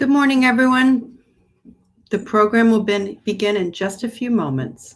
Good morning, everyone. The program will begin in just a few moments.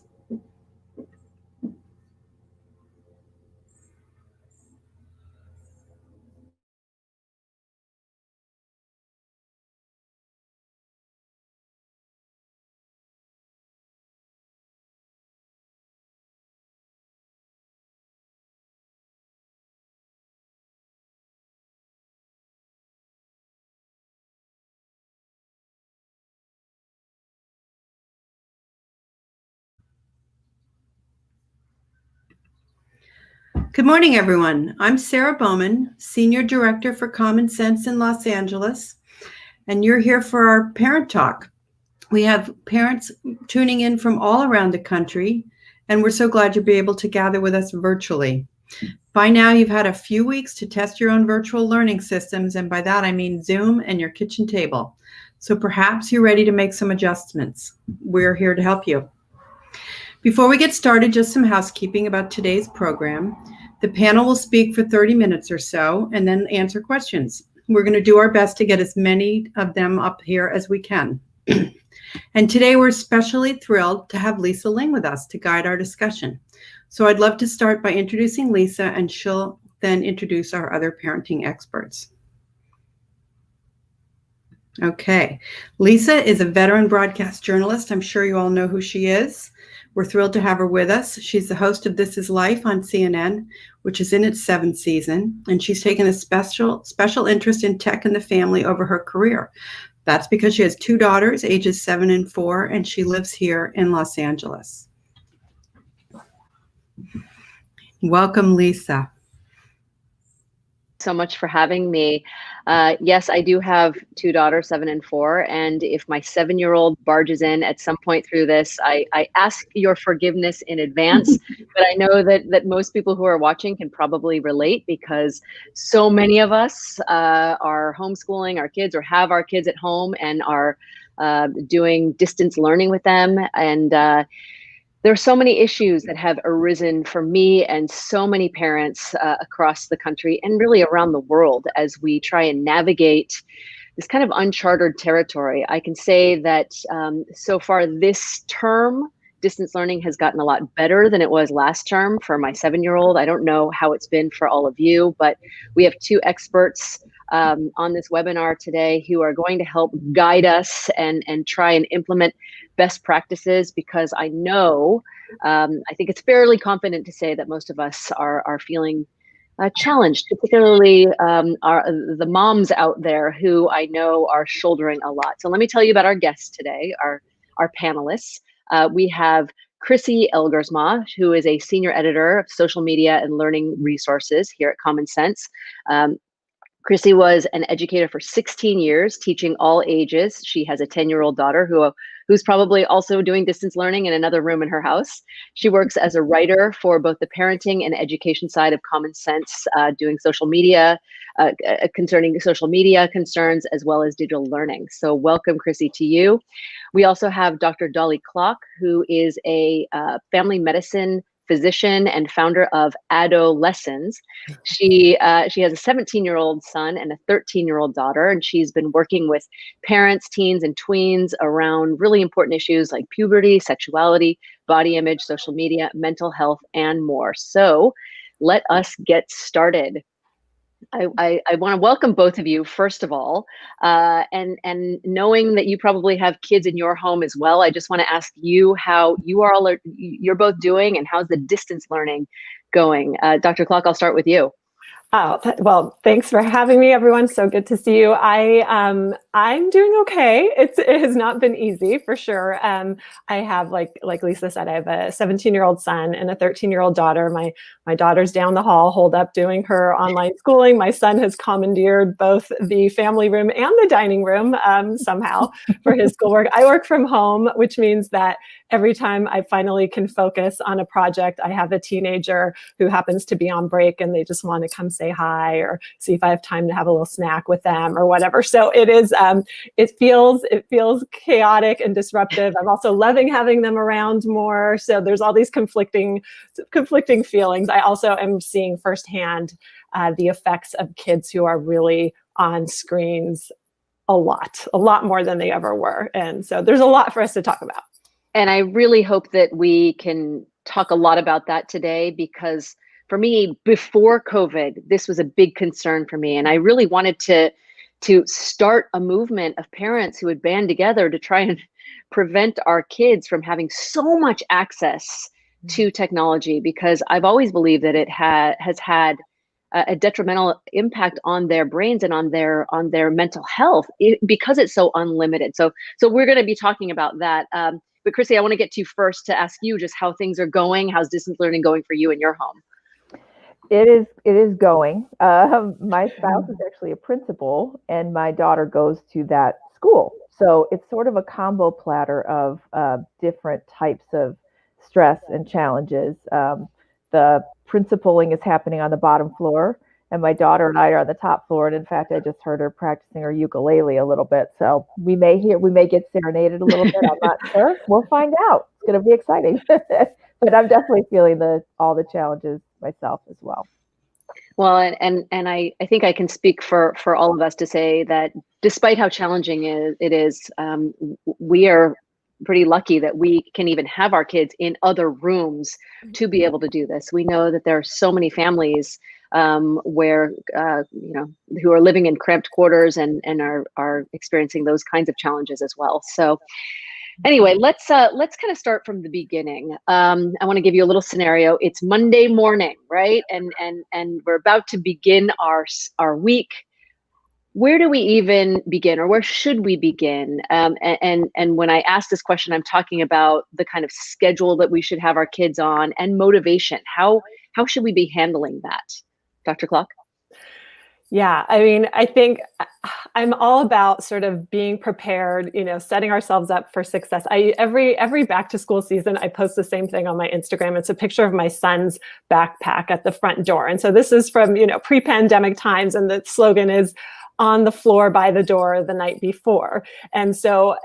Good morning, everyone. I'm Sarah Bowman, Senior Director for Common Sense in Los Angeles, and you're here for our Parent Talk. We have parents tuning in from all around the country, and we're so glad you'll be able to gather with us virtually. By now, you've had a few weeks to test your own virtual learning systems, and by that I mean Zoom and your kitchen table. So perhaps you're ready to make some adjustments. We're here to help you. Before we get started, just some housekeeping about today's program. The panel will speak for 30 minutes or so and then answer questions. We're going to do our best to get as many of them up here as we can. And today we're especially thrilled to have Lisa Ling with us to guide our discussion. So I'd love to start by introducing Lisa, and she'll then introduce our other parenting experts. Okay, Lisa is a veteran broadcast journalist. I'm sure you all know who she is. We're thrilled to have her with us. She's the host of This Is Life on CNN, which is in its 7th season, and she's taken a special interest in tech and the family over her career. That's because she has 2 daughters, ages 7 and 4, and she lives here in Los Angeles. Welcome, Lisa. So much for having me. Yes, I do have 2 daughters, 7 and 4, and if my 7-year-old barges in at some point through this, I ask your forgiveness in advance, but I know that most people who are watching can probably relate, because so many of us are homeschooling our kids or have our kids at home and are doing distance learning with them, and there are so many issues that have arisen for me and so many parents across the country and really around the world as we try and navigate this kind of uncharted territory. I can say that so far this term, distance learning has gotten a lot better than it was last term for my 7-year-old. I don't know how it's been for all of you, but we have 2 experts on this webinar today who are going to help guide us and try and implement best practices, because I know, I think it's fairly confident to say that most of us are feeling challenged, particularly the moms out there who I know are shouldering a lot. So let me tell you about our guests today, our panelists. We have Chrissy Elgersma, who is a senior editor of social media and learning resources here at Common Sense. Chrissy was an educator for 16 years, teaching all ages. She has a 10-year-old daughter who's probably also doing distance learning in another room in her house. She works as a writer for both the parenting and education side of Common Sense, doing social media, concerning social media concerns, as well as digital learning. So welcome, Chrissy, to you. We also have Dr. Dolly Klock, who is a family medicine physician and founder of Adolescents. She has a 17-year-old son and a 13-year-old daughter, and she's been working with parents, teens, and tweens around really important issues like puberty, sexuality, body image, social media, mental health, and more. So let us get started. I want to welcome both of you, first of all, and knowing that you probably have kids in your home as well, I just want to ask you how you're both doing, and how's the distance learning going? Dr. Klock, I'll start with you. Oh, well, thanks for having me, everyone. So good to see you. I'm doing okay. It has not been easy, for sure. I have, like Lisa said, I have a 17-year-old son and a 13-year-old daughter. My daughter's down the hall, holed up, doing her online schooling. My son has commandeered both the family room and the dining room somehow for his schoolwork. I work from home, which means that every time I finally can focus on a project, I have a teenager who happens to be on break and they just want to come say hi or see if I have time to have a little snack with them or whatever. So it feels chaotic and disruptive. I'm also loving having them around more. So there's all these conflicting feelings. I also am seeing firsthand the effects of kids who are really on screens a lot more than they ever were. And so there's a lot for us to talk about. And I really hope that we can talk a lot about that today, because for me, before COVID, this was a big concern for me. And I really wanted to start a movement of parents who would band together to try and prevent our kids from having so much access to technology, because I've always believed that it has had a detrimental impact on their brains and on their mental health, because it's so unlimited. So we're going to be talking about that. But Chrissy, I want to get to you first to ask you just how things are going. How's distance learning going for you in your home? It is going. My spouse is actually a principal, and my daughter goes to that school. So it's sort of a combo platter of different types of stress and challenges. The principaling is happening on the bottom floor, and my daughter and I are on the top floor. And in fact, I just heard her practicing her ukulele a little bit. So we may get serenaded a little bit. I'm not sure. We'll find out. It's going to be exciting. But I'm definitely feeling all the challenges myself as well. Well, and I think I can speak for all of us to say that despite how challenging it is, we are pretty lucky that we can even have our kids in other rooms to be able to do this. We know that there are so many families where who are living in cramped quarters and are experiencing those kinds of challenges as well. So anyway, let's kind of start from the beginning. I want to give you a little scenario. It's Monday morning, right? And we're about to begin our week. Where do we even begin, or where should we begin? And when I ask this question, I'm talking about the kind of schedule that we should have our kids on and motivation. How should we be handling that, Dr. Klock? Yeah, I mean, I think I'm all about sort of being prepared, setting ourselves up for success. Every back to school season, I post the same thing on my Instagram. It's a picture of my son's backpack at the front door. And so this is from, pre-pandemic times. And the slogan is on the floor by the door the night before. And so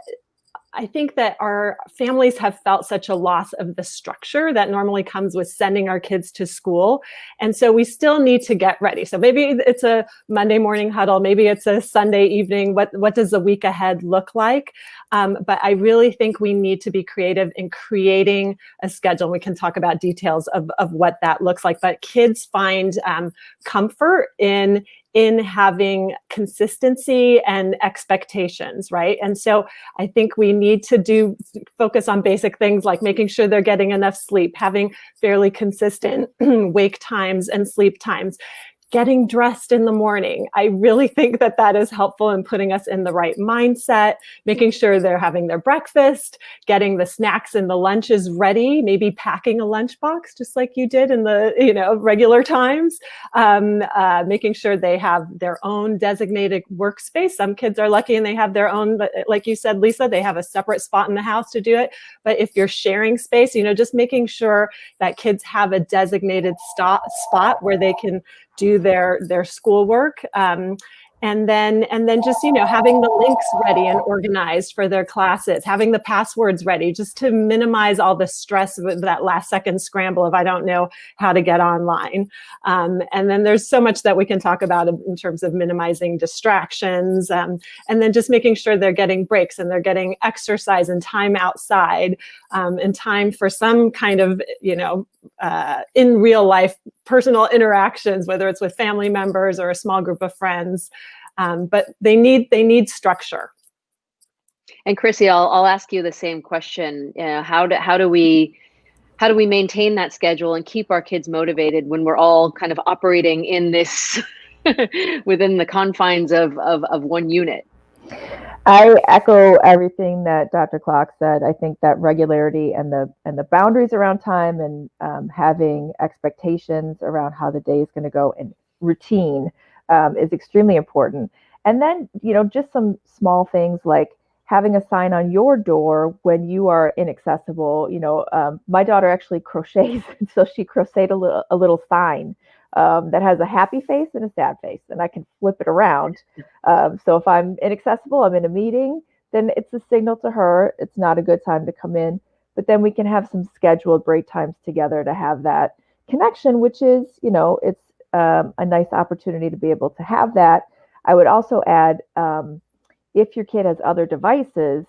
I think that our families have felt such a loss of the structure that normally comes with sending our kids to school. And so we still need to get ready. So maybe it's a Monday morning huddle, maybe it's a Sunday evening. What does the week ahead look like? But I really think we need to be creative in creating a schedule. We can talk about details of what that looks like. But kids find comfort in having consistency and expectations, right? And so I think we need to focus on basic things like making sure they're getting enough sleep, having fairly consistent wake times and sleep times, getting dressed in the morning. I really think that is helpful in putting us in the right mindset, making sure they're having their breakfast, getting the snacks and the lunches ready, maybe packing a lunchbox just like you did in the regular times, making sure they have their own designated workspace. Some kids are lucky and they have their own, but like you said, Lisa, they have a separate spot in the house to do it. But if you're sharing space, just making sure that kids have a designated spot where they can do their schoolwork, and then just having the links ready and organized for their classes, having the passwords ready, just to minimize all the stress of that last second scramble of I don't know how to get online. And then there's so much that we can talk about in terms of minimizing distractions, and then just making sure they're getting breaks and they're getting exercise and time outside, and time for some kind of in real life personal interactions, whether it's with family members or a small group of friends. But they need structure. And Chrissy, I'll ask you the same question. How do we maintain that schedule and keep our kids motivated when we're all kind of operating in this within the confines of one unit? I echo everything that Dr. Klock said. I think that regularity and the boundaries around time and having expectations around how the day is going to go and routine is extremely important. And then, just some small things like having a sign on your door when you are inaccessible. My daughter actually crochets, so she crocheted a little sign that has a happy face and a sad face, and I can flip it around. So if I'm inaccessible, I'm in a meeting, then it's a signal to her it's not a good time to come in. But then we can have some scheduled break times together to have that connection, which is, it's a nice opportunity to be able to have that. I would also add, if your kid has other devices,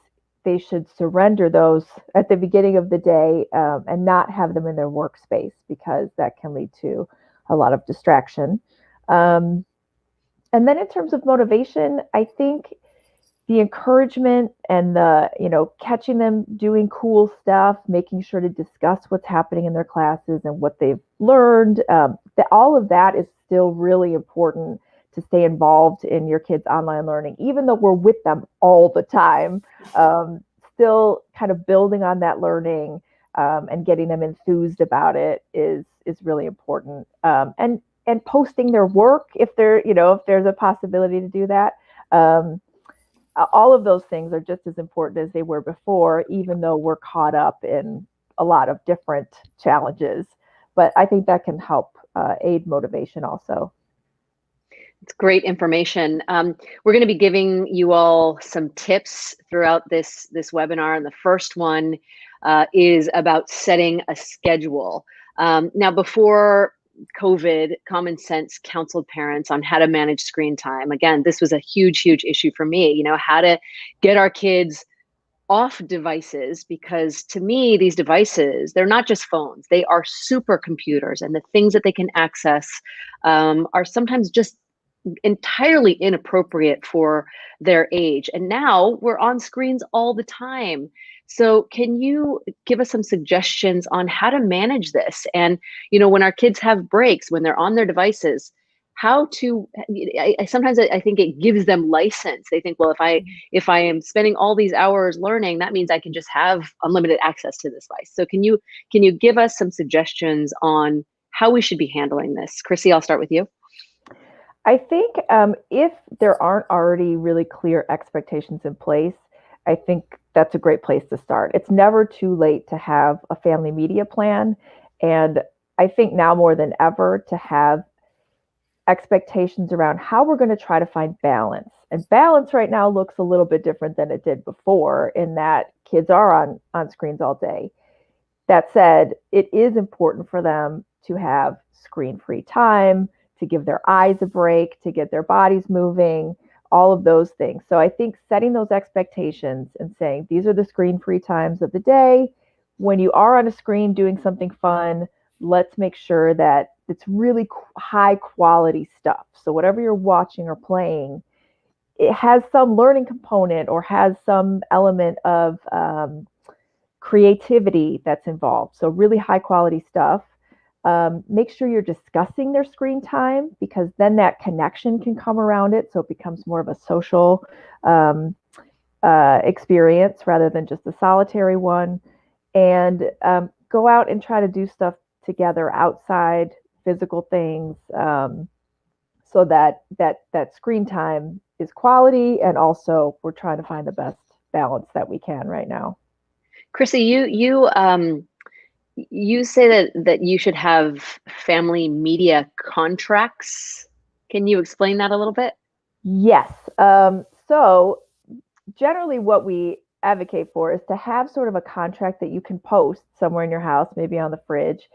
they should surrender those at the beginning of the day, and not have them in their workspace, because that can lead to a lot of distraction. Um, and then in terms of motivation, I think the encouragement and the, catching them doing cool stuff, making sure to discuss what's happening in their classes and what they've learned, that all of that is still really important to stay involved in your kids' online learning, even though we're with them all the time. Still kind of building on that learning, and getting them enthused about it is really important. And posting their work, if if there's a possibility to do that. All of those things are just as important as they were before, even though we're caught up in a lot of different challenges. But I think that can help aid motivation also. It's great information. We're going to be giving you all some tips throughout this webinar, and the first one is about setting a schedule. Now, before COVID, Common Sense counseled parents on how to manage screen time. Again, this was a huge issue for me, how to get our kids off devices, because to me, these devices, they're not just phones, they are supercomputers, and the things that they can access are sometimes just entirely inappropriate for their age. And now we're on screens all the time. So can you give us some suggestions on how to manage this? And, when our kids have breaks, when they're on their devices, how to, sometimes I think it gives them license. They think, well, if I am spending all these hours learning, that means I can just have unlimited access to this device. So can you give us some suggestions on how we should be handling this? Chrissy, I'll start with you. I think if there aren't already really clear expectations in place, I think that's a great place to start. It's never too late to have a family media plan. And I think now more than ever to have expectations around how we're going to try to find balance. And balance right now looks a little bit different than it did before, in that kids are on screens all day. That said, it is important for them to have screen-free time, to give their eyes a break, to get their bodies moving, all of those things. So I think setting those expectations and saying, these are the screen-free times of the day. When you are on a screen doing something fun, let's make sure that it's really high quality stuff. So whatever you're watching or playing, it has some learning component or has some element of creativity that's involved. So really high quality stuff. Make sure you're discussing their screen time, because then that connection can come around it. So it becomes more of a social experience rather than just a solitary one. And go out and try to do stuff together outside, physical things, so that screen time is quality, and also we're trying to find the best balance that we can right now. Chrissy, you say that you should have family media contracts. Can you explain that a little bit? Yes. So generally what we advocate for is to have sort of a contract that you can post somewhere in your house, maybe on the fridge.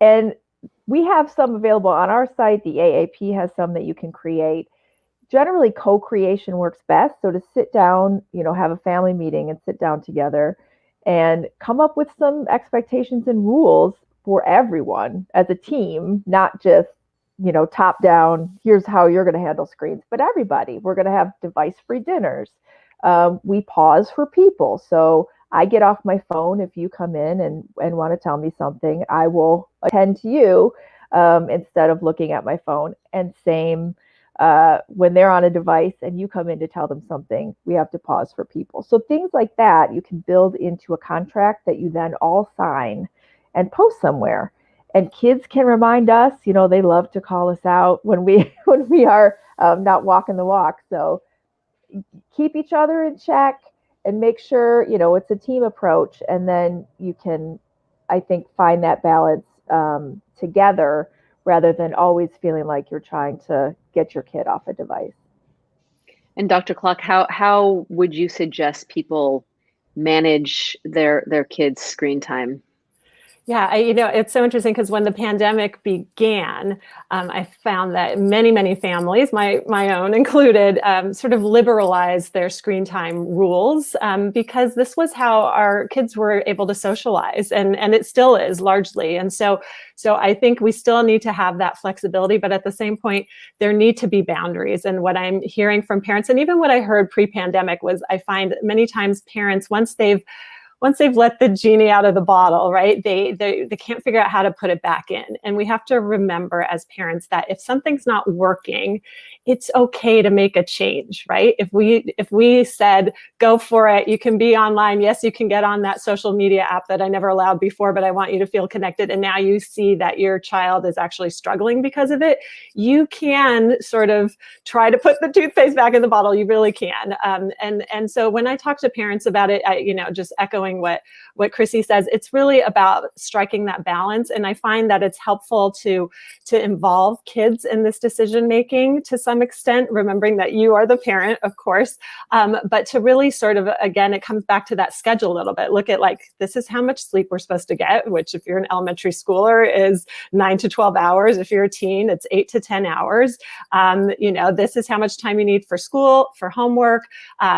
And we have some available on our site. The AAP has some that you can create. Generally, co-creation works best. So to sit down, have a family meeting and sit down together and come up with some expectations and rules for everyone as a team, not just, top down, here's how you're going to handle screens, but everybody. We're going to have device-free dinners. We pause for people. So I get off my phone. If you come in and want to tell me something, I will attend to you instead of looking at my phone. And same when they're on a device and you come in to tell them something, we have to pause for people. So things like that you can build into a contract that you then all sign and post somewhere. And kids can remind us, they love to call us out when we are not walking the walk. So keep each other in check and make sure, it's a team approach. And then you can, I think, find that balance together, rather than always feeling like you're trying to get your kid off a device. And Dr. Clock, how would you suggest people manage their kids' screen time? Yeah, it's so interesting because when the pandemic began, I found that many families, my own included, sort of liberalized their screen time rules because this was how our kids were able to socialize, and it still is largely. And so I think we still need to have that flexibility, but at the same point, there need to be boundaries. And what I'm hearing from parents, and even what I heard pre-pandemic, was I find many times parents, once they've let the genie out of the bottle, right, they can't figure out how to put it back in. And we have to remember as parents that if something's not working, it's okay to make a change, right? If we said, go for it, you can be online. Yes, you can get on that social media app that I never allowed before, but I want you to feel connected. And now you see that your child is actually struggling because of it. You can sort of try to put the toothpaste back in the bottle. You really can. And so when I talk to parents about it, just echoing what Chrissy says, it's really about striking that balance. And I find that it's helpful to involve kids in this decision making to some extent, remembering that you are the parent, of course, but to really sort of, again, it comes back to that schedule a little bit. Look at, like, this is how much sleep we're supposed to get, which if you're an elementary schooler is 9 to 12 hours. If you're a teen, it's 8 to 10 hours. This is how much time you need for school, for homework.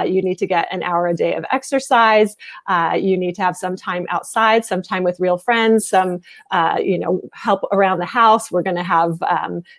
You need to get an hour a day of exercise. You need to have some time outside, some time with real friends, some, help around the house. We're going to have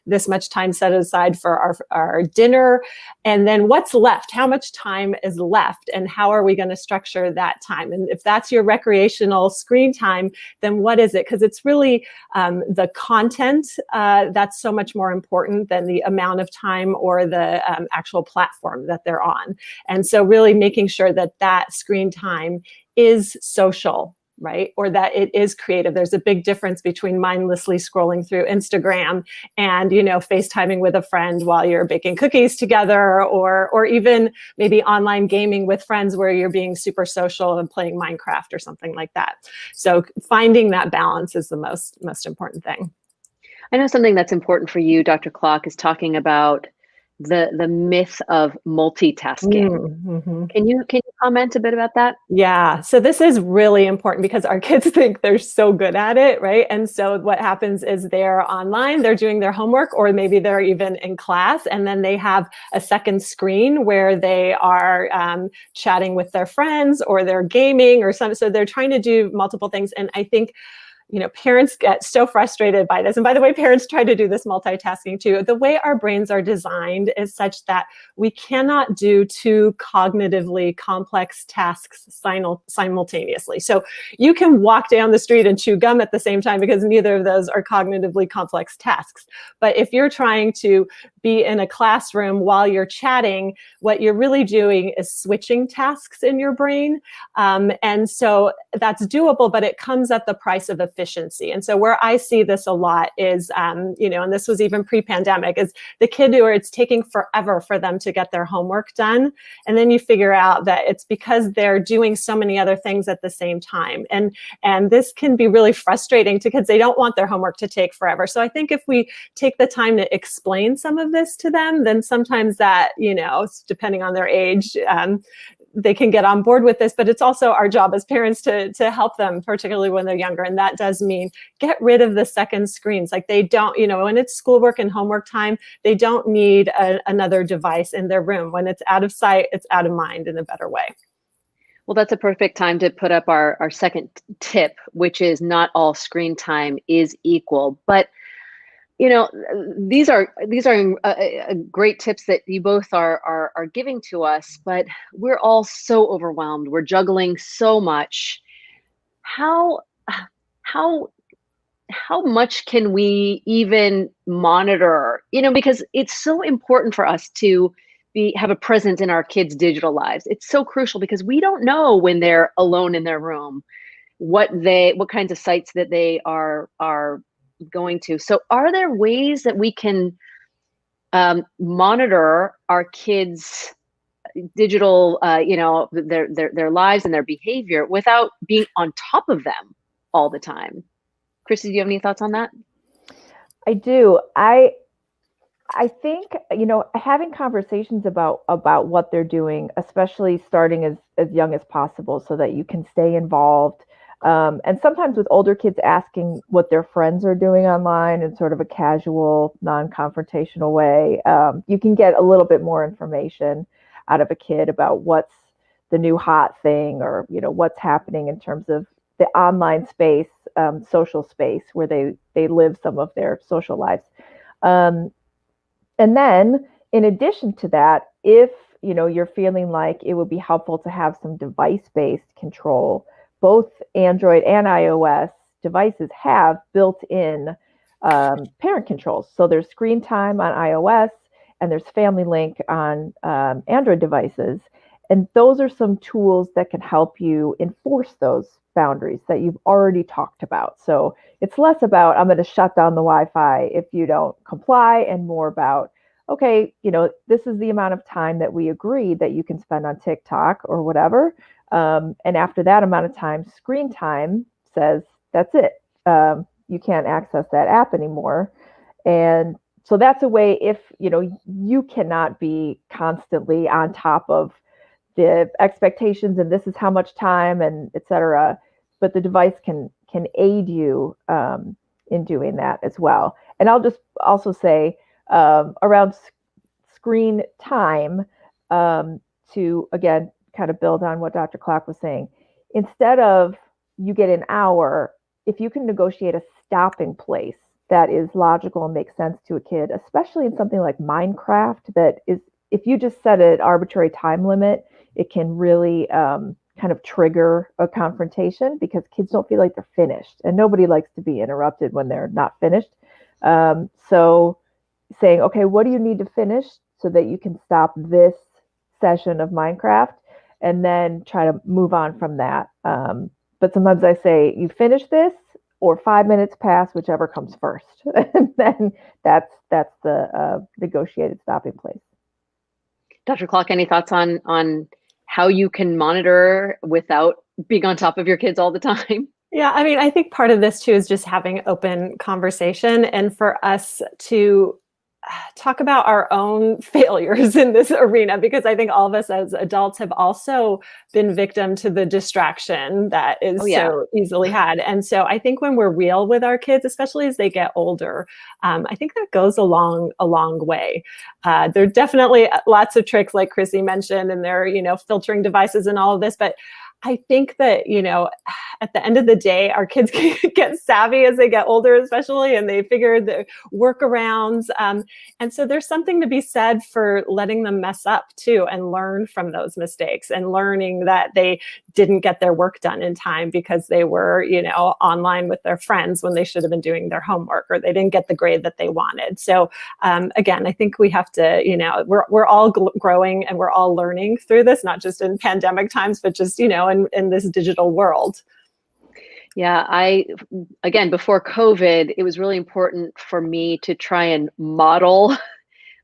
this much time set aside for our dinner. And then what's left? How much time is left? And how are we going to structure that time? And if that's your recreational screen time, then what is it? Because it's really the content that's so much more important than the amount of time or the actual platform that they're on. And so really making sure that screen time is social, right? Or that it is creative. There's a big difference between mindlessly scrolling through Instagram and, FaceTiming with a friend while you're baking cookies together, or even maybe online gaming with friends where you're being super social and playing Minecraft or something like that. So finding that balance is the most important thing. I know something that's important for you, Dr. Clock, is talking about the myth of multitasking. Mm-hmm. Can you comment a bit about that? Yeah. So this is really important because our kids think they're so good at it, right? And so what happens is they're online, they're doing their homework, or maybe they're even in class, and then they have a second screen where they are chatting with their friends, or they're gaming or something. So they're trying to do multiple things. And I think parents get so frustrated by this. And by the way, parents try to do this multitasking too. The way our brains are designed is such that we cannot do two cognitively complex tasks simultaneously. So you can walk down the street and chew gum at the same time because neither of those are cognitively complex tasks. But if you're trying to be in a classroom while you're chatting, what you're really doing is switching tasks in your brain. And so that's doable, but it comes at the price of efficiency. And so where I see this a lot is, and this was even pre-pandemic, is the kid who it's taking forever for them to get their homework done. And then you figure out that it's because they're doing so many other things at the same time. And this can be really frustrating to kids. They don't want their homework to take forever. So I think if we take the time to explain some of this to them, then sometimes that, depending on their age, they can get on board with this. But it's also our job as parents to help them, particularly when they're younger. And that does mean get rid of the second screens. Like they don't, when it's schoolwork and homework time, they don't need another device in their room. When it's out of sight, it's out of mind in a better way. Well, that's a perfect time to put up our second tip, which is not all screen time is equal. But these are great tips that you both are giving to us, but we're all so overwhelmed. We're juggling so much. How much can we even monitor? Because it's so important for us to have a presence in our kids' digital lives. It's so crucial because we don't know when they're alone in their room what kinds of sites that they are going to. So are there ways that we can monitor our kids' digital, their lives and their behavior without being on top of them all the time? Chrissy, do you have any thoughts on that? I do. I think, having conversations about what they're doing, especially starting as young as possible so that you can stay involved, And sometimes with older kids, asking what their friends are doing online in sort of a casual, non-confrontational way, you can get a little bit more information out of a kid about what's the new hot thing, or what's happening in terms of the online space, social space where they live some of their social lives. And then in addition to that, if you're feeling like it would be helpful to have some device-based control, both Android and iOS devices have built-in parent controls. So there's screen time on iOS and there's Family Link on Android devices. And those are some tools that can help you enforce those boundaries that you've already talked about. So it's less about, I'm going to shut down the Wi-Fi if you don't comply, and more about, okay, this is the amount of time that we agreed that you can spend on TikTok or whatever. And after that amount of time, screen time says that's it. You can't access that app anymore. And so that's a way, if you cannot be constantly on top of the expectations and this is how much time and et cetera, but the device can aid you in doing that as well. And I'll just also say around screen time, to again kind of build on what Dr. Clark was saying, instead of you get an hour, if you can negotiate a stopping place that is logical and makes sense to a kid, especially in something like Minecraft, that is, if you just set an arbitrary time limit, it can really kind of trigger a confrontation, because kids don't feel like they're finished, and nobody likes to be interrupted when they're not finished. So saying, okay, what do you need to finish so that you can stop this session of Minecraft, and then try to move on from that. But sometimes I say, you finish this, or 5 minutes pass, whichever comes first. And then that's the negotiated stopping place. Dr. Clark, any thoughts on how you can monitor without being on top of your kids all the time? Yeah, I mean, I think part of this too is just having open conversation, and for us to talk about our own failures in this arena, because I think all of us as adults have also been victim to the distraction that is so easily had. And so I think when we're real with our kids, especially as they get older, I think that goes a long way. There are definitely lots of tricks, like Chrissy mentioned, and they're, filtering devices and all of this, but I think that, at the end of the day, our kids get savvy as they get older, especially, and they figure the workarounds. And so there's something to be said for letting them mess up too, and learn from those mistakes, and learning that they didn't get their work done in time because they were, online with their friends when they should have been doing their homework, or they didn't get the grade that they wanted. So again, I think we have to, we're all growing and we're all learning through this, not just in pandemic times, but just, in this digital world. Yeah, again, before COVID, it was really important for me to try and model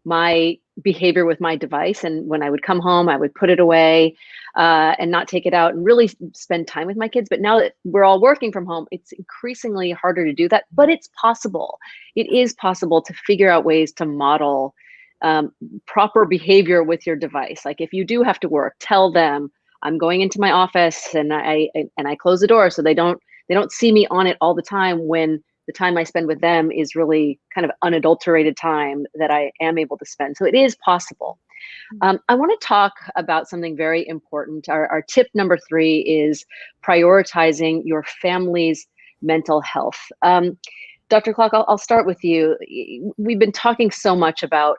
my behavior with my device. And when I would come home, I would put it away and not take it out, and really spend time with my kids. But now that we're all working from home, it's increasingly harder to do that, but it's possible. It is possible to figure out ways to model proper behavior with your device. Like, if you do have to work, tell them, I'm going into my office, and I close the door so they don't see me on it all the time, when the time I spend with them is really kind of unadulterated time that I am able to spend. So it is possible. I want to talk about something very important. Our tip number 3 is prioritizing your family's mental health. Dr. Clark, I'll start with you. We've been talking so much about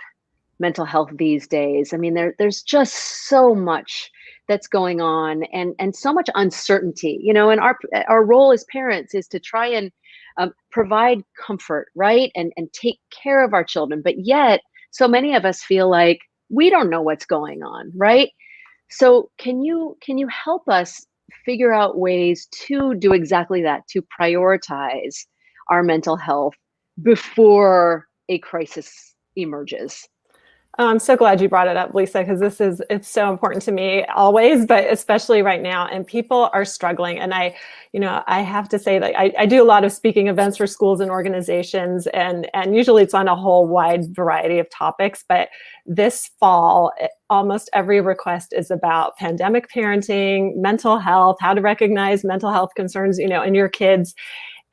mental health these days. I mean, there's just so much that's going on, and so much uncertainty, and our role as parents is to try and provide comfort, right? And take care of our children. But yet so many of us feel like we don't know what's going on, right? So can you help us figure out ways to do exactly that, to prioritize our mental health before a crisis emerges? Oh, I'm so glad you brought it up, Lisa, because it's so important to me always, but especially right now. And people are struggling. And I have to say that I do a lot of speaking events for schools and organizations, and usually it's on a whole wide variety of topics. But this fall, almost every request is about pandemic parenting, mental health, how to recognize mental health concerns, in your kids.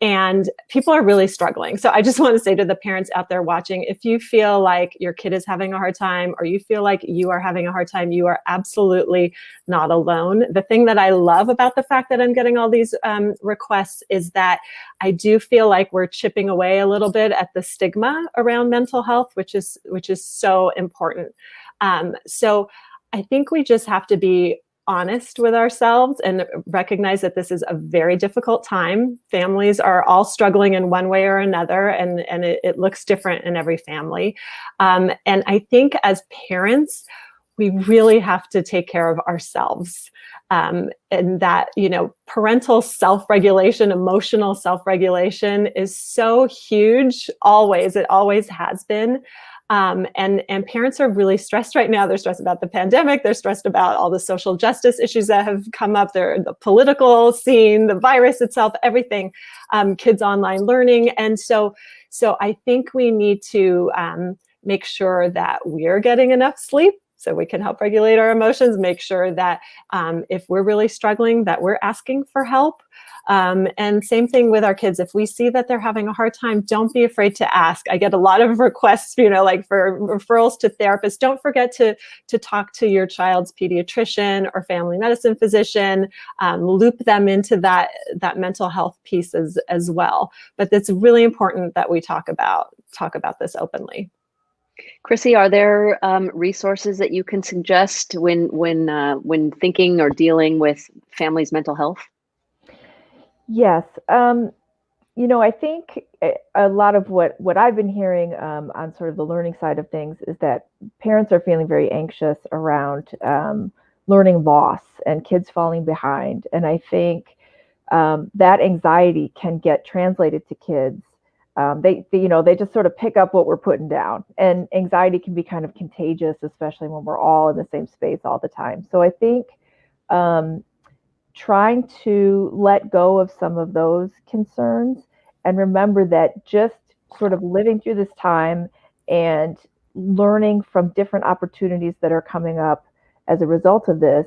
And people are really struggling. So I just want to say to the parents out there watching, if you feel like your kid is having a hard time, or you feel like you are having a hard time, you are absolutely not alone. The thing that I love about the fact that I'm getting all these requests is that I do feel like we're chipping away a little bit at the stigma around mental health, which is so important. So I think we just have to be honest with ourselves and recognize that this is a very difficult time. Families are all struggling in one way or another, and it looks different in every family. And I think as parents, we really have to take care of ourselves. And that, parental self-regulation, emotional self-regulation is so huge, always. It always has been. And parents are really stressed right now. They're stressed about the pandemic. They're stressed about all the social justice issues that have come up. The political scene, the virus itself, everything, kids online learning. And so I think we need to make sure that we're getting enough sleep so we can help regulate our emotions, make sure that if we're really struggling, that we're asking for help. And same thing with our kids. If we see that they're having a hard time, don't be afraid to ask. I get a lot of requests, like for referrals to therapists. Don't forget to talk to your child's pediatrician or family medicine physician. Loop them into that mental health piece as well. But it's really important that we talk about this openly. Chrissy, are there resources that you can suggest when thinking or dealing with families' mental health? Yes. I think a lot of what I've been hearing on sort of the learning side of things is that parents are feeling very anxious around learning loss and kids falling behind. And I think that anxiety can get translated to kids. They just sort of pick up what we're putting down, and anxiety can be kind of contagious, especially when we're all in the same space all the time. So I think trying to let go of some of those concerns and remember that just sort of living through this time and learning from different opportunities that are coming up as a result of this,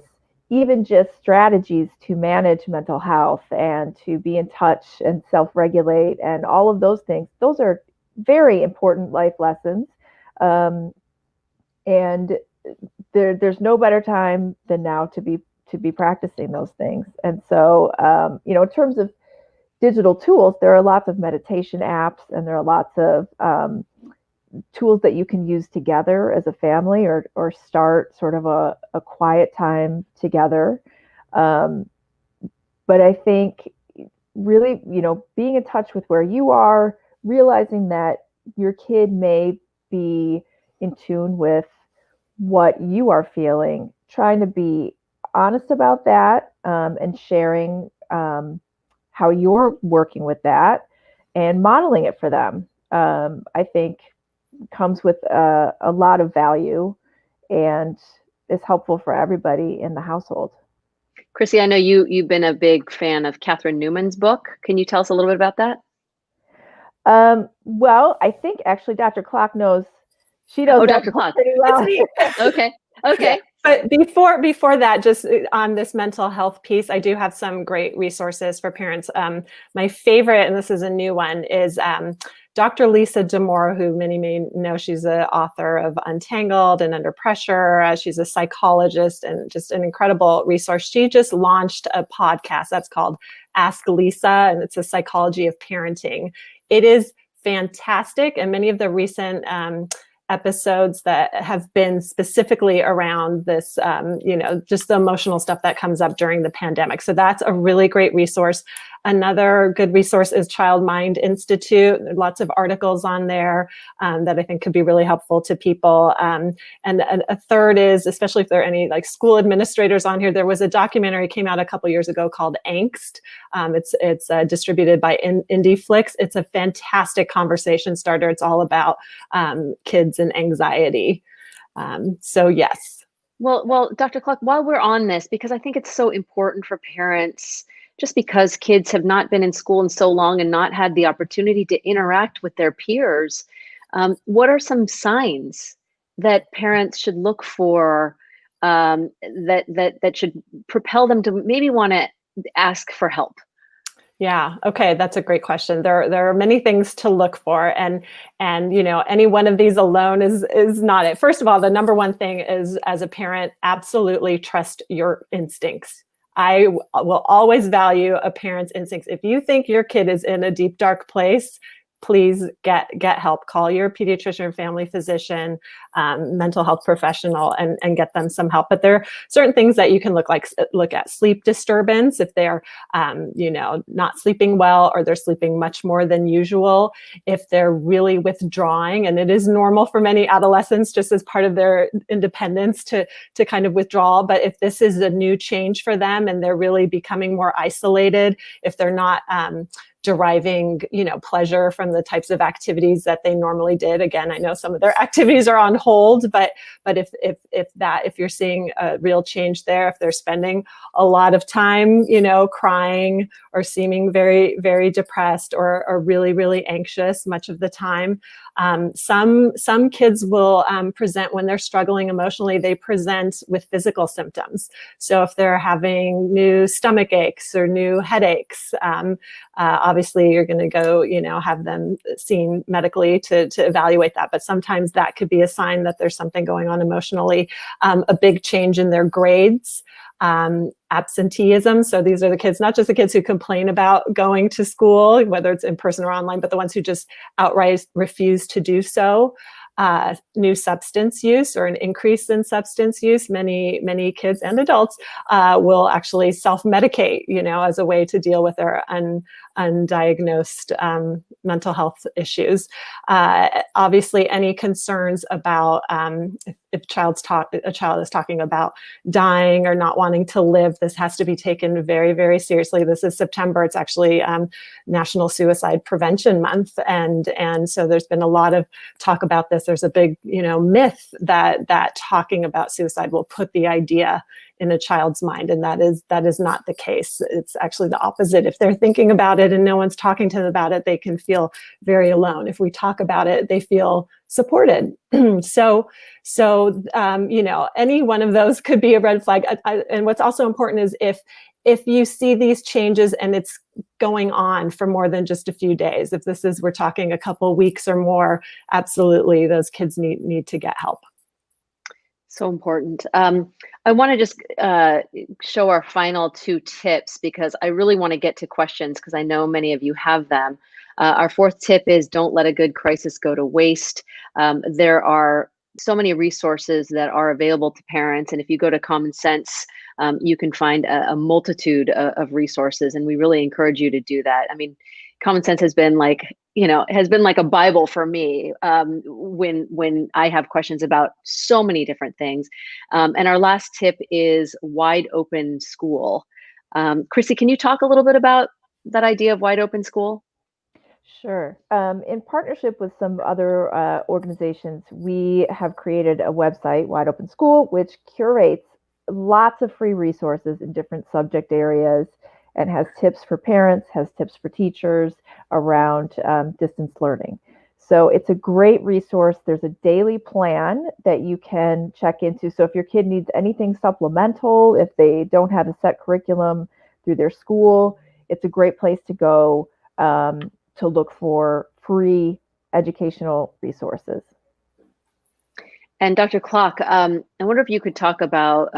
even just strategies to manage mental health and to be in touch and self-regulate and all of those things, those are very important life lessons. And there's no better time than now to be practicing those things. And so, in terms of digital tools, there are lots of meditation apps, and there are lots of tools that you can use together as a family, or start sort of a quiet time together. But I think really, being in touch with where you are, realizing that your kid may be in tune with what you are feeling, trying to be honest about that, and sharing how you're working with that and modeling it for them, I think comes with a lot of value and is helpful for everybody in the household. Chrissy, I know you've been a big fan of Catherine Newman's book. Can you tell us a little bit about that? Well, I think actually Dr. Clock knows. She knows. Oh, Dr. Clock. Pretty well. Okay. Yeah. But before that, just on this mental health piece, I do have some great resources for parents. My favorite, and this is a new one, is Dr. Lisa D'Amore, who many may know. She's the author of Untangled and Under Pressure. She's a psychologist and just an incredible resource. She just launched a podcast that's called Ask Lisa, and it's a psychology of parenting. It is fantastic, and many of the recent episodes that have been specifically around this, just the emotional stuff that comes up during the pandemic. So that's a really great resource. Another good resource is Child Mind Institute. There are lots of articles on there that I think could be really helpful to people. And a third is, especially if there are any school administrators on here, there was a documentary came out a couple years ago called Angst. It's distributed by IndieFlix. It's a fantastic conversation starter. It's all about kids and anxiety. So yes. Well, Dr. Clark, while we're on this, because I think it's so important for parents, just because kids have not been in school in so long and not had the opportunity to interact with their peers, what are some signs that parents should look for, that should propel them to maybe want to ask for help? Yeah. Okay. That's a great question. There are many things to look for, and any one of these alone is not it. First of all, the number one thing is, as a parent, absolutely trust your instincts. I will always value a parent's instincts. If you think your kid is in a deep, dark place, please get help. Call your pediatrician, family physician, mental health professional, and get them some help. But there are certain things that you can look at. Sleep disturbance, if they're not sleeping well, or they're sleeping much more than usual. If they're really withdrawing, and it is normal for many adolescents, just as part of their independence, to kind of withdraw. But if this is a new change for them and they're really becoming more isolated, if they're not deriving pleasure from the types of activities that they normally did. Again, I know some of their activities are on hold, but if you're seeing a real change there, if they're spending a lot of time crying, or seeming very, very depressed, or really, really anxious much of the time. Some kids will present, when they're struggling emotionally, they present with physical symptoms. So if they're having new stomach aches or new headaches, obviously you're going to go, have them seen medically to evaluate that. But sometimes that could be a sign that there's something going on emotionally. A big change in their grades. Absenteeism. So these are the kids, not just the kids who complain about going to school, whether it's in person or online, but the ones who just outright refuse to do so. New substance use, or an increase in substance use. Many kids and adults will actually self-medicate, as a way to deal with their undiagnosed mental health issues. Obviously, any concerns about if a child is talking about dying or not wanting to live, this has to be taken very, very seriously. This is September. It's actually National Suicide Prevention Month, and so there's been a lot of talk about this. There's a big, myth that talking about suicide will put the idea in a child's mind, and that is not the case. It's actually the opposite. If they're thinking about it and no one's talking to them about it, they can feel very alone. If we talk about it, they feel supported. So any one of those could be a red flag. And what's also important is if you see these changes and it's going on for more than just a few days, if we're talking a couple weeks or more, absolutely, those kids need to get help. So important. I want to just show our final two tips, because I really want to get to questions, because I know many of you have them. Our fourth tip is, don't let a good crisis go to waste. There are so many resources that are available to parents, and if you go to Common Sense, you can find a multitude of resources, and we really encourage you to do that. I mean, Common Sense has been like a Bible for me when I have questions about so many different things. And our last tip is Wide Open School. Chrissy, can you talk a little bit about that idea of wide open school? Sure. In partnership with some other organizations, we have created a website, Wide Open School, which curates lots of free resources in different subject areas, and has tips for parents, has tips for teachers around distance learning. So it's a great resource. There's a daily plan that you can check into. So if your kid needs anything supplemental, if they don't have a set curriculum through their school, it's a great place to go to look for free educational resources. And Dr. Clark, I wonder if you could talk about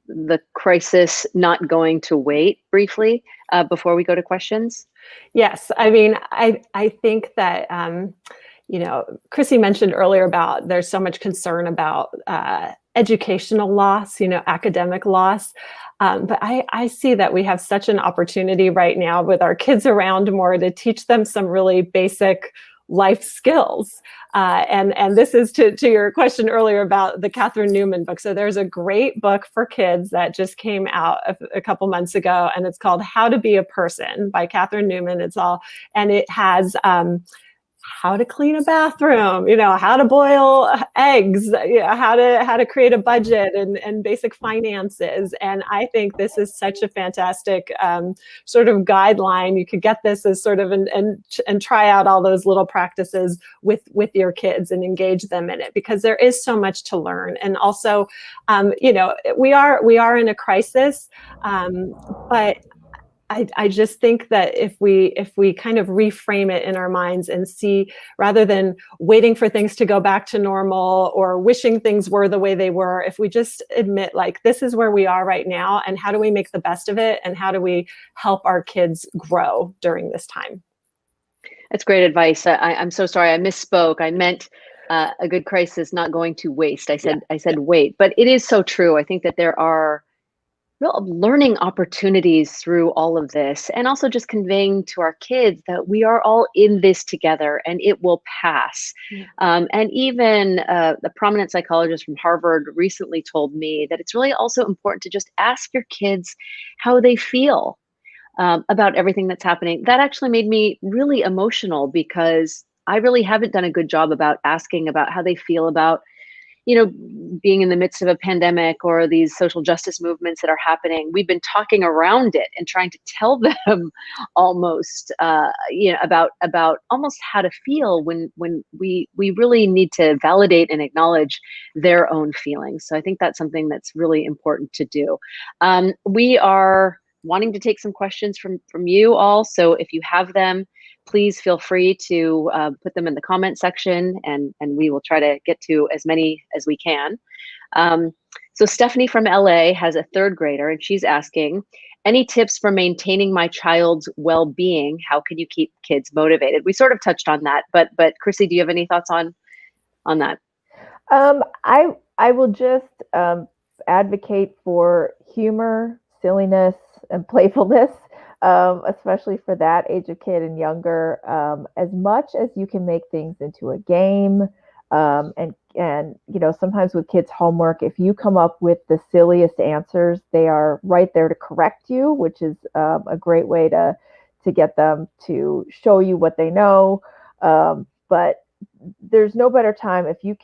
the crisis not going to wait briefly before we go to questions. Yes, I mean, I think that Chrissy mentioned earlier about there's so much concern about educational loss, academic loss. But I see that we have such an opportunity right now with our kids around more to teach them some really basic life skills. And this is to your question earlier about the Catherine Newman book. So there's a great book for kids that just came out a couple months ago, and it's called How to Be a Person by Catherine Newman. And it has how to clean a bathroom, how to boil eggs, how to create a budget and basic finances. And I think this is such a fantastic sort of guideline. You could get this as sort of and try out all those little practices with your kids and engage them in it, because there is so much to learn. And also, we are in a crisis, but I just think that if we kind of reframe it in our minds and see, rather than waiting for things to go back to normal or wishing things were the way they were, if we just admit, like, this is where we are right now, and how do we make the best of it, and how do we help our kids grow during this time? That's great advice. I'm so sorry, I misspoke. I meant a good crisis not going to waste. I said wait, but it is so true. I think that there are real learning opportunities through all of this, and also just conveying to our kids that we are all in this together and it will pass. And even the prominent psychologist from Harvard recently told me that it's really also important to just ask your kids how they feel about everything that's happening. That actually made me really emotional, because I really haven't done a good job about asking about how they feel about being in the midst of a pandemic or these social justice movements that are happening. We've been talking around it and trying to tell them almost, about almost how to feel when we really need to validate and acknowledge their own feelings. So I think that's something that's really important to do. We are wanting to take some questions from you all. So if you have them, please feel free to put them in the comment section, and we will try to get to as many as we can. So Stephanie from LA has a third grader, and she's asking, any tips for maintaining my child's well-being? How can you keep kids motivated? We sort of touched on that, but Chrissy, do you have any thoughts on that? I will just advocate for humor, silliness, and playfulness. Especially for that age of kid and younger, as much as you can make things into a game. And sometimes with kids' homework, if you come up with the silliest answers, they are right there to correct you, which is a great way to get them to show you what they know. But there's no better time if you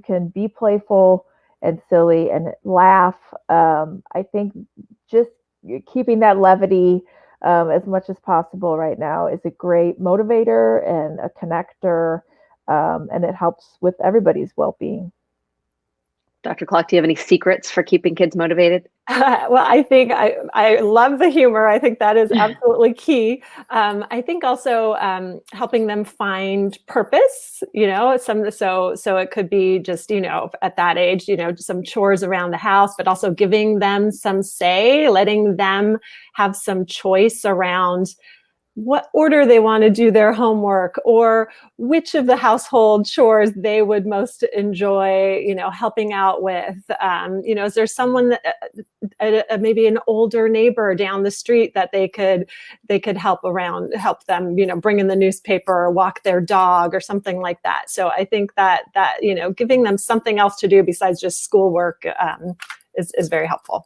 can be playful and silly and laugh. I think just keeping that levity as much as possible right now is a great motivator and a connector, and it helps with everybody's well-being. Dr. Clock, do you have any secrets for keeping kids motivated? Well, I think I love the humor. I think that is absolutely key. I think also helping them find purpose, so it could be just, at that age, some chores around the house, but also giving them some say, letting them have some choice around what order they want to do their homework, or which of the household chores they would most enjoy, helping out with. Is there someone that, maybe an older neighbor down the street that they could help them, bring in the newspaper or walk their dog or something like that. So I think that giving them something else to do besides just schoolwork is very helpful.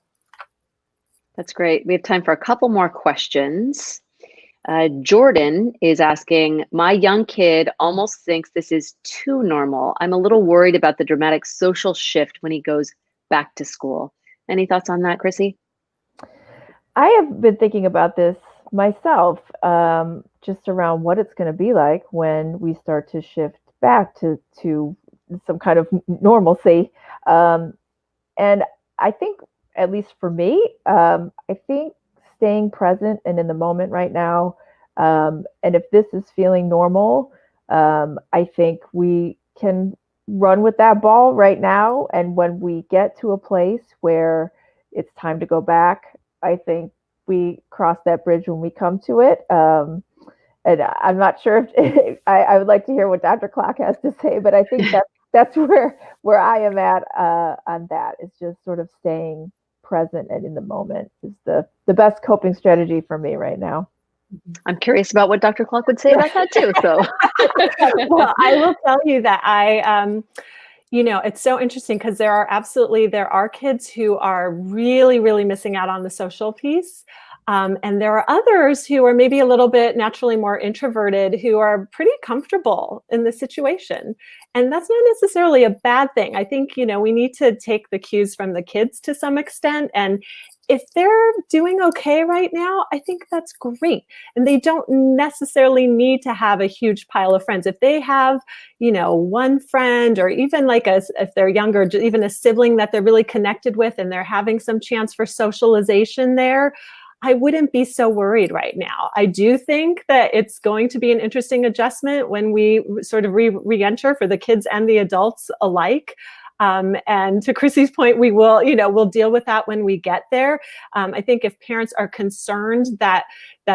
That's great. We have time for a couple more questions. Jordan is asking, my young kid almost thinks this is too normal. I'm a little worried about the dramatic social shift when he goes back to school. Any thoughts on that, Chrissy? I have been thinking about this myself, just around what it's going to be like when we start to shift back to some kind of normalcy. And I think, at least for me, I think staying present and in the moment right now. And if this is feeling normal, I think we can run with that ball right now. And when we get to a place where it's time to go back, I think we cross that bridge when we come to it. And I'm not sure if I would like to hear what Dr. Clock has to say, but I think that's where I am at on that. It's just sort of staying present and in the moment is the best coping strategy for me right now. I'm curious about what Dr. Clock would say about that too. So, well, I will tell you that it's so interesting, because there are kids who are really, really missing out on the social piece. And there are others who are maybe a little bit naturally more introverted who are pretty comfortable in the situation. And that's not necessarily a bad thing. I think, we need to take the cues from the kids to some extent. And if they're doing okay right now, I think that's great. And they don't necessarily need to have a huge pile of friends. If they have, one friend, or even if they're younger, even a sibling that they're really connected with and they're having some chance for socialization there, I wouldn't be so worried right now. I do think that it's going to be an interesting adjustment when we sort of re-enter for the kids and the adults alike. And to Chrissy's point, we'll deal with that when we get there. I think if parents are concerned that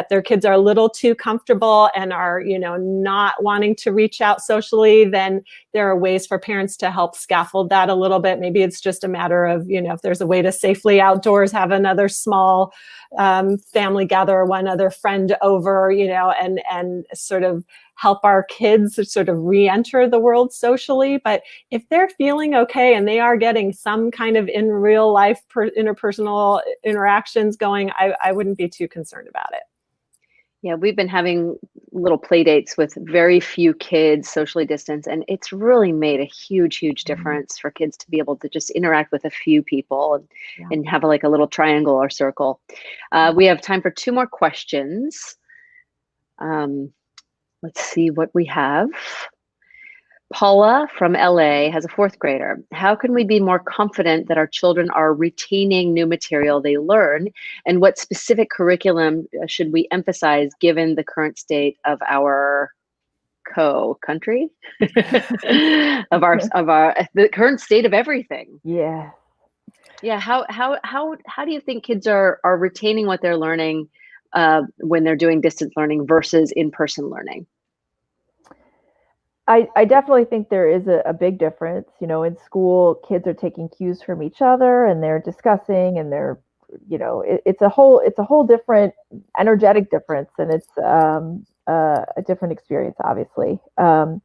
their kids are a little too comfortable and are, not wanting to reach out socially, then there are ways for parents to help scaffold that a little bit. Maybe it's just a matter of, if there's a way to safely outdoors have another small family gather or one other friend over, and sort of help our kids sort of re-enter the world socially. But if they're feeling okay and they are getting some kind of in real life interpersonal interactions going, I wouldn't be too concerned about it. Yeah, we've been having little play dates with very few kids, socially distanced, and it's really made a huge difference for kids to be able to just interact with a few people and have a little triangle or circle. We have time for 2 more questions. Let's see what we have. Paula from LA has a 4th grader. How can we be more confident that our children are retaining new material they learn? And what specific curriculum should we emphasize given the current state of our country? The current state of everything. Yeah. Yeah. How do you think kids are retaining what they're learning when they're doing distance learning versus in-person learning? I definitely think there is a big difference. In school, kids are taking cues from each other and they're discussing, and they're, it's a whole different energetic difference, and it's a different experience, obviously. Again,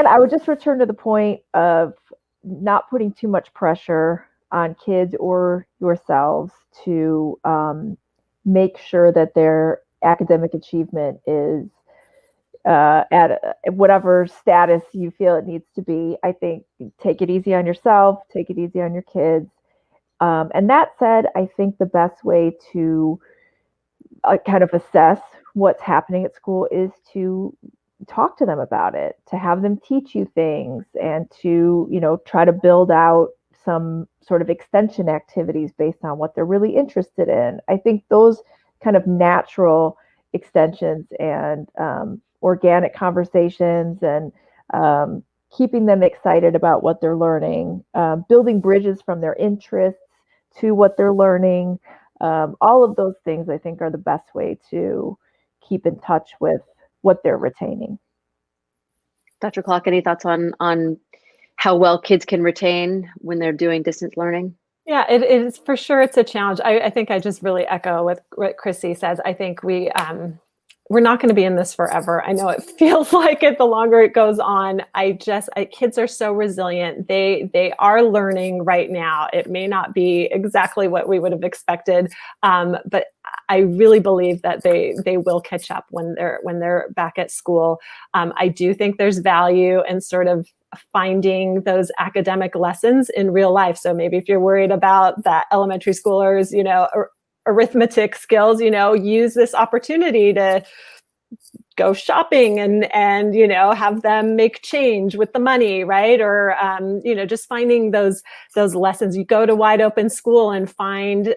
I would just return to the point of not putting too much pressure on kids or yourselves to make sure that their academic achievement is at whatever status you feel it needs to be. I think take it easy on yourself, take it easy on your kids. And that said, I think the best way to kind of assess what's happening at school is to talk to them about it, to have them teach you things, and to, try to build out some sort of extension activities based on what they're really interested in. I think those kind of natural extensions and organic conversations and keeping them excited about what they're learning, building bridges from their interests to what they're learning. All of those things, I think, are the best way to keep in touch with what they're retaining. Dr. Clock, any thoughts on how well kids can retain when they're doing distance learning? Yeah, it is for sure. It's a challenge. I think I just really echo what Chrissy says. I think we're not going to be in this forever. I know it feels like it the longer it goes on. Kids are so resilient. They are learning right now. It may not be exactly what we would have expected, but I really believe that they will catch up when they're back at school. I do think there's value in sort of finding those academic lessons in real life. So maybe if you're worried about that elementary schoolers, arithmetic skills, use this opportunity to go shopping and have them make change with the money, right? Or just finding those lessons. You go to Wide Open School and find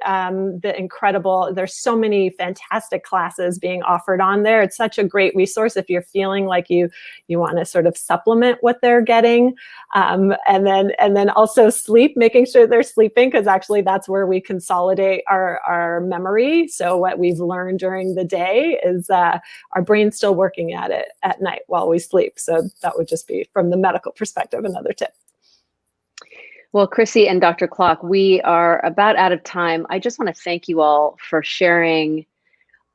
there's so many fantastic classes being offered on there. It's such a great resource if you're feeling like you want to sort of supplement what they're getting. And then also sleep, making sure they're sleeping, because actually that's where we consolidate our memory. So what we've learned during the day is our brain's still working at it at night while we sleep. So that would just be, from the medical perspective, another tip. Well, Chrissy and Dr. Clock, we are about out of time. I just want to thank you all for sharing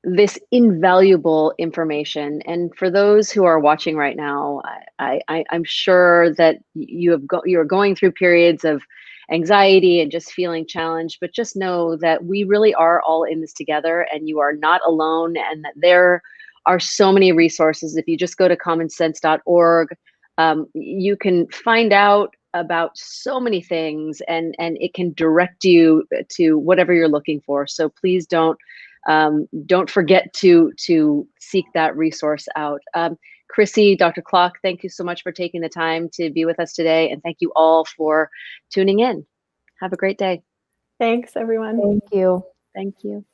this invaluable information. And for those who are watching right now, I'm sure that you are going through periods of anxiety and just feeling challenged, but just know that we really are all in this together, and you are not alone, and that there are so many resources. If you just go to commonsense.org, you can find out about so many things, and it can direct you to whatever you're looking for. So please don't forget to seek that resource out. Chrissy, Dr. Clock, thank you so much for taking the time to be with us today, and thank you all for tuning in. Have a great day. Thanks, everyone. Thank you. Thank you.